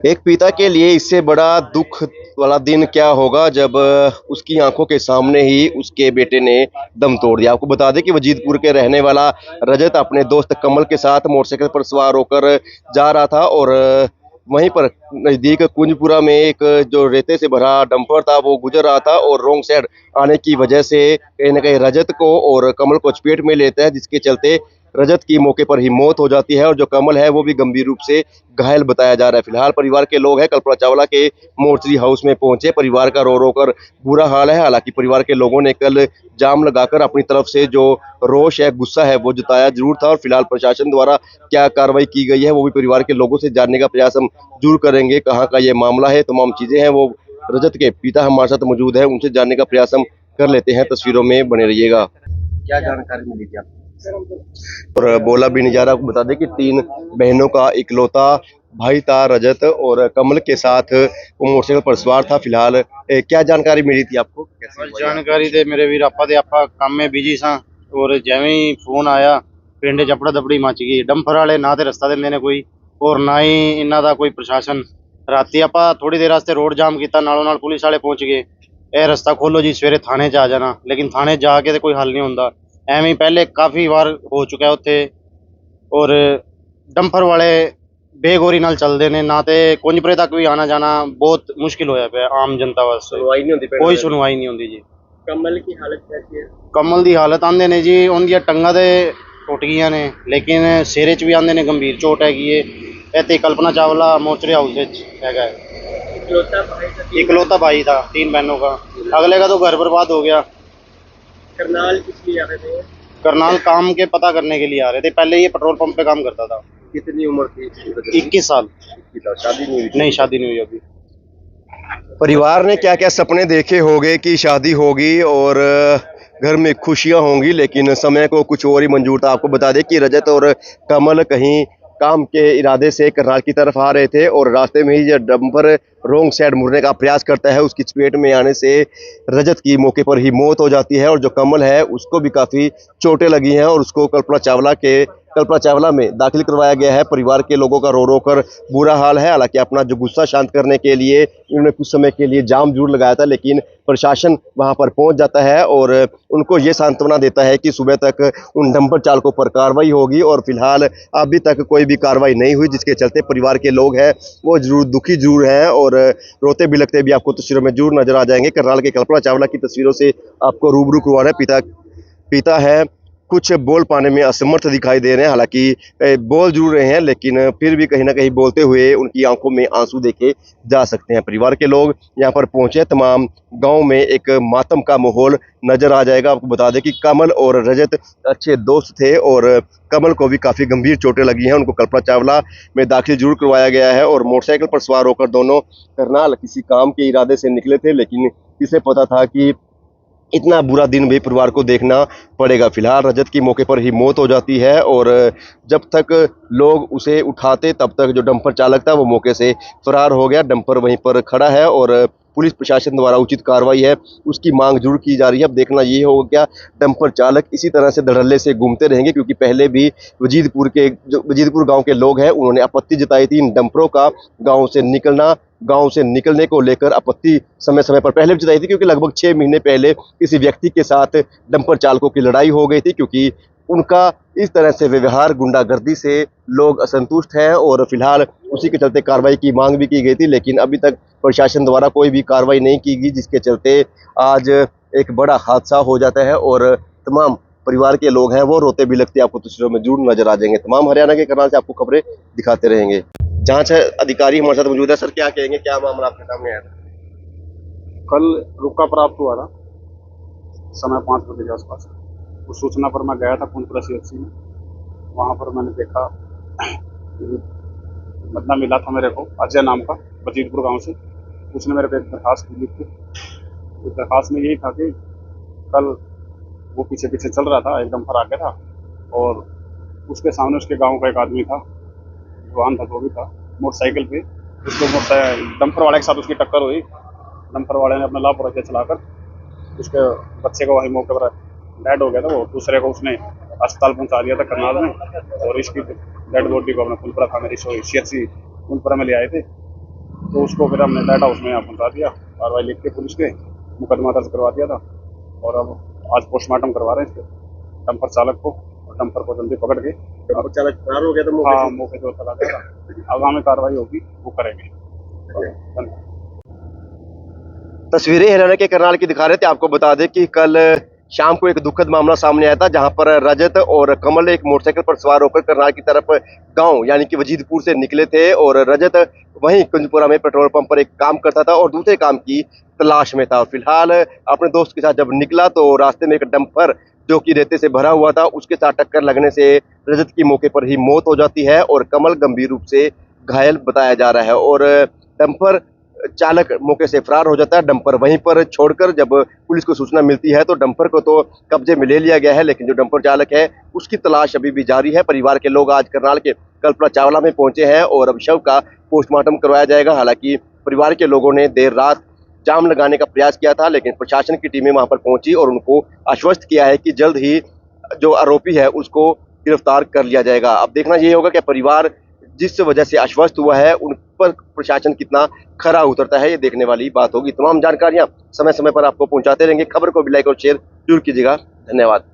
एक पिता के लिए इससे बड़ा दुख वाला दिन क्या होगा जब उसकी आंखों के सामने ही उसके बेटे ने दम तोड़ दिया। आपको बता दें कि वजीदपुर के रहने वाला रजत अपने दोस्त कमल के साथ मोटरसाइकिल पर सवार होकर जा रहा था और वहीं पर नजदीक कुंजपुरा में एक जो रेते से भरा डंपर था वो गुजर रहा था और रोंग साइड आने की वजह से कहीं ना कहीं रजत को और कमल को चपेट में लेता है, जिसके चलते रजत की मौके पर ही मौत हो जाती है और जो कमल है वो भी गंभीर रूप से घायल बताया जा रहा है। फिलहाल परिवार के लोग हैं कल्पना चावला के मोर्चरी हाउस में पहुंचे। परिवार का रो रो कर बुरा हाल है। हालांकि परिवार के लोगों ने कल जाम लगाकर अपनी तरफ से जो रोष है, गुस्सा है, वो जताया जरूर था और फिलहाल प्रशासन द्वारा क्या कार्रवाई की गई है वो भी परिवार के लोगों से जानने का प्रयास हम जरूर करेंगे। कहाँ का ये मामला है, तमाम चीजें हैं वो रजत के पिता हमारे साथ मौजूद है, उनसे जानने का प्रयास हम कर लेते हैं। तस्वीरों में बने रहिएगा। क्या जानकारी मिली थी आपको? और बोला भी नहीं जा रहा। आपको बता दें कि तीन बहनों का इकलौता भाई था रजत और कमल के साथ वो मोटरसाइकिल पर सवार था। फिलहाल क्या जानकारी मिली थी आपको? कैसे हुआ ये? जानकारी ਤੇ ਮੇਰੇ ਵੀਰ ਆਪਾਂ ਤੇ ਆਪਾਂ ਕੰਮ में ਬਿਜੀ ਸਾਂ ਔਰ ਜਿਵੇਂ ਹੀ ਫੋਨ ਆਇਆ ਪਿੰਡ 'ਚ ਆਪੜਾ ਦਬੜੀ ਮਚ ਗਈ। ਡੰਫਰ ਵਾਲੇ ਨਾ ਤੇ ਰਸਤਾ ਦਿੰਦੇ ਨੇ ਕੋਈ ਔਰ ਨਾ ਹੀ ਇਹਨਾਂ ਦਾ ਕੋਈ ਪ੍ਰਸ਼ਾਸਨ। ਰਾਤੀ ਆਪਾਂ ਥੋੜੀ ਦੇਰ ਵਾਸਤੇ ਰੋਡ ਜਾਮ ਕੀਤਾ, ਨਾਲੋਂ ਨਾਲ ਪੁਲਿਸ ਵਾਲੇ ਪਹੁੰਚ ਗਏ। ਇਹ ਰਸਤਾ ਖੋਲੋ ਜੀ, ਸਵੇਰੇ ਥਾਣੇ 'ਚ ਆ ਜਾਣਾ। ਲੇਕਿਨ ਥਾਣੇ ਜਾ ਕੇ ਤੇ ਕੋਈ ਹੱਲ ਨਹੀਂ ਹੁੰਦਾ। ਐਵੇਂ ਹੀ ਪਹਿਲੇ ਕਾਫੀ ਵਾਰ ਹੋ ਚੁੱਕਾ ਉੱਥੇ ਔਰ ਡੰਫਰ ਵਾਲੇ ਬੇਗੌਰੀ ਨਾਲ ਚੱਲਦੇ ਨੇ। ਨਾ ਤੇ ਕੁੰਜਪੁਰੇ ਤੱਕ ਵੀ ਆਣਾ ਜਾਣਾ ਬਹੁਤ ਮੁਸ਼ਕਿਲ ਹੋਇਆ ਪਿਆ ਆਮ ਜਨਤਾ ਵਾਸਤੇ। सुनवाई नहीं होती पिंड ਕੋਈ में? ਸੁਣਵਾਈ ਨਹੀਂ ਹੁੰਦੀ ਜੀ। कमल की हालत कैसी है? ਕਮਲ ਦੀ ਹਾਲਤ ਆਂਦੇ ਨੇ ਜੀ ਉਹਦੀਆਂ ਟੰਗਾਂ ਤੇ ਟੁੱਟ ਗਈਆਂ ਨੇ, ਲੇਕਿਨ ਸਿਰੇ 'ਚ ਵੀ ਆਂਦੇ ਨੇ ਗੰਭੀਰ ਚੋਟ ਹੈਗੀ ਏ। ਇੱਥੇ ਕਲਪਨਾ ਚਾਵਲਾ मोचरे हाउस ਵਿੱਚ ਹੈਗਾ है। इकलौता भाई था, इकलौता भाई था 3 बहनों का। अगले का तो घर बर्बाद हो गया। करनाल किस लिए आ रहे थे? करनाल काम के पता करने के लिए आ रहे थे। पहले ये पेट्रोल पंप पे काम करता था। कितनी उम्र थी? 21 साल। शादी नहीं हुई? नहीं, शादी नहीं हुई अभी। परिवार ने क्या क्या सपने देखे होंगे कि शादी होगी और घर में खुशियां होंगी, लेकिन समय को कुछ और ही मंजूर था। आपको बता दें कि रजत और कमल कहीं काम के इरादे से करनाल की तरफ आ रहे थे और रास्ते में ही जब डंपर रोंग साइड मुड़ने का प्रयास करता है, उसकी चपेट में आने से रजत की मौके पर ही मौत हो जाती है और जो कमल है उसको भी काफ़ी चोटें लगी हैं और उसको कल्पना चावला में दाखिल करवाया गया है। परिवार के लोगों का रो रो कर बुरा हाल है। हालांकि अपना जो गुस्सा शांत करने के लिए इन्होंने कुछ समय के लिए जाम जरूर लगाया था, लेकिन प्रशासन वहां पर पहुंच जाता है और उनको ये सांत्वना देता है कि सुबह तक उन डंपर चालकों पर कार्रवाई होगी और फिलहाल अभी तक कोई भी कार्रवाई नहीं हुई, जिसके चलते परिवार के लोग हैं वो जरूर दुखी जरूर हैं और रोते बिलखते भी आपको तस्वीरों में जरूर नजर आ जाएंगे। करनाल के कल्पना चावला की तस्वीरों से आपको रूबरू करवा रहे हैं। पिता है, कुछ बोल पाने में असमर्थ दिखाई दे रहे हैं। हालांकि बोल जरूर रहे हैं, लेकिन फिर भी कहीं ना कहीं बोलते हुए उनकी आंखों में आंसू देखे जा सकते हैं। परिवार के लोग यहाँ पर पहुंचे, तमाम गांव में एक मातम का माहौल नजर आ जाएगा। आपको बता दें कि कमल और रजत अच्छे दोस्त थे और कमल को भी काफ़ी गंभीर चोटें लगी हैं। उनको कल्पना चावला में दाखिल जरूर करवाया गया है और मोटरसाइकिल पर सवार होकर दोनों करनाल किसी काम के इरादे से निकले थे, लेकिन किसे पता था कि इतना बुरा दिन भी परिवार को देखना पड़ेगा। फिलहाल रजत की मौके पर ही मौत हो जाती है और जब तक लोग उसे उठाते तब तक जो डंपर चालक था वो मौके से फरार हो गया। डंपर वहीं पर खड़ा है और पुलिस प्रशासन द्वारा उचित कार्रवाई है उसकी मांग जरूर की जा रही है। अब देखना ये होगा क्या डंपर चालक इसी तरह से धड़ल्ले से घूमते रहेंगे, क्योंकि पहले भी वजीदपुर गांव के लोग हैं उन्होंने आपत्ति जताई थी इन डंपरों का गांव से निकलने को लेकर आपत्ति समय समय पर पहले भी जताई थी, क्योंकि लगभग 6 महीने पहले किसी व्यक्ति के साथ डंपर चालकों की लड़ाई हो गई थी, क्योंकि उनका इस तरह से व्यवहार गुंडागर्दी से लोग असंतुष्ट हैं और फिलहाल उसी के चलते कार्रवाई की मांग भी की गई थी, लेकिन अभी तक प्रशासन द्वारा कोई भी कार्रवाई नहीं की गई, जिसके चलते आज एक बड़ा हादसा हो जाता है और तमाम परिवार के लोग हैं वो रोते बिलखते आपको तस्वीरों में जरूर नजर आ जाएंगे। तमाम हरियाणा के करनाल से आपको खबरें दिखाते रहेंगे। जांच अधिकारी हमारे साथ मौजूद है। सर, क्या कहेंगे, क्या मामला आपके सामने आया था? कल रुका प्राप्त हुआ था समय 5 बजे के आसपास। उस सूचना पर मैं गया था कुंजपुरा CHC में। वहाँ पर मैंने देखा बंदा मिला था मेरे को, अजय नाम का, वजीदपुर गांव से। उसने मेरे को एक दरखास्त दी थी। उस दरखास्त में यही था कि कल वो पीछे पीछे चल रहा था, एकदम पर आगे था और उसके सामने उसके गांव का एक आदमी था, जवान था, जो भी था, मोटरसाइकिल पे। उसको डंपर वाले के साथ उसकी टक्कर हुई। डंपर वाले ने अपना लापरवाही चलाकर उसके बच्चे को वहीं मौके पर डेड हो गया था। वो दूसरे को उसने अस्पताल पहुंचा दिया था करनाल में और इसकी डेड बॉडी को अपने कुंजपुरा थाने CHC कुंजपुरा में ले आए थे। तो उसको फिर हमने लाइट हाउस में यहाँ पहुँचा दिया, कार्रवाई लिख के पुलिस के मुकदमा दर्ज करवा दिया था। और अब आज पोस्टमार्टम करवा रहे हैं इसके डंपर चालक को, और डंपर को जल्दी पकड़ के। डंपर चालक फरार हो गया था मौके हाँ, से? मौके से चला गया था। आगामी कार्रवाई होगी वो करेंगे। धन्यवाद। तस्वीरें हरियाणा के करनाल की दिखा रहे थे। आपको बता दें कि कल शाम को एक दुखद मामला सामने आया था, जहां पर रजत और कमल एक मोटरसाइकिल पर सवार होकर करनाल की तरफ गांव यानी कि वजीदपुर से निकले थे, और रजत वहीं कुंजपुरा में पेट्रोल पंप पर एक काम करता था और दूसरे काम की तलाश में था। और फिलहाल अपने दोस्त के साथ जब निकला तो रास्ते में एक डंपर जो कि रेते से भरा हुआ था, उसके साथ टक्कर लगने से रजत की मौके पर ही मौत हो जाती है और कमल गंभीर रूप से घायल बताया जा रहा है। और डंपर चालक मौके से फरार हो जाता है, डंपर वहीं पर छोड़कर। जब पुलिस को सूचना मिलती है तो डंपर को तो कब्जे में ले लिया गया है, लेकिन जो डंपर चालक है उसकी तलाश अभी भी जारी है। परिवार के लोग आज करनाल के कल्पना चावला में पहुंचे हैं और अब शव का पोस्टमार्टम करवाया जाएगा। हालांकि परिवार के लोगों ने देर रात जाम लगाने का प्रयास किया था, लेकिन प्रशासन की टीमें वहां पर पहुंची और उनको आश्वस्त किया है कि जल्द ही जो आरोपी है उसको गिरफ्तार कर लिया जाएगा। अब देखना ये होगा कि परिवार जिस वजह से आश्वस्त हुआ है उन पर प्रशासन कितना खरा उतरता है, ये देखने वाली बात होगी। तमाम जानकारियां समय समय पर आपको पहुंचाते रहेंगे। खबर को भी लाइक और शेयर जरूर कीजिएगा। धन्यवाद।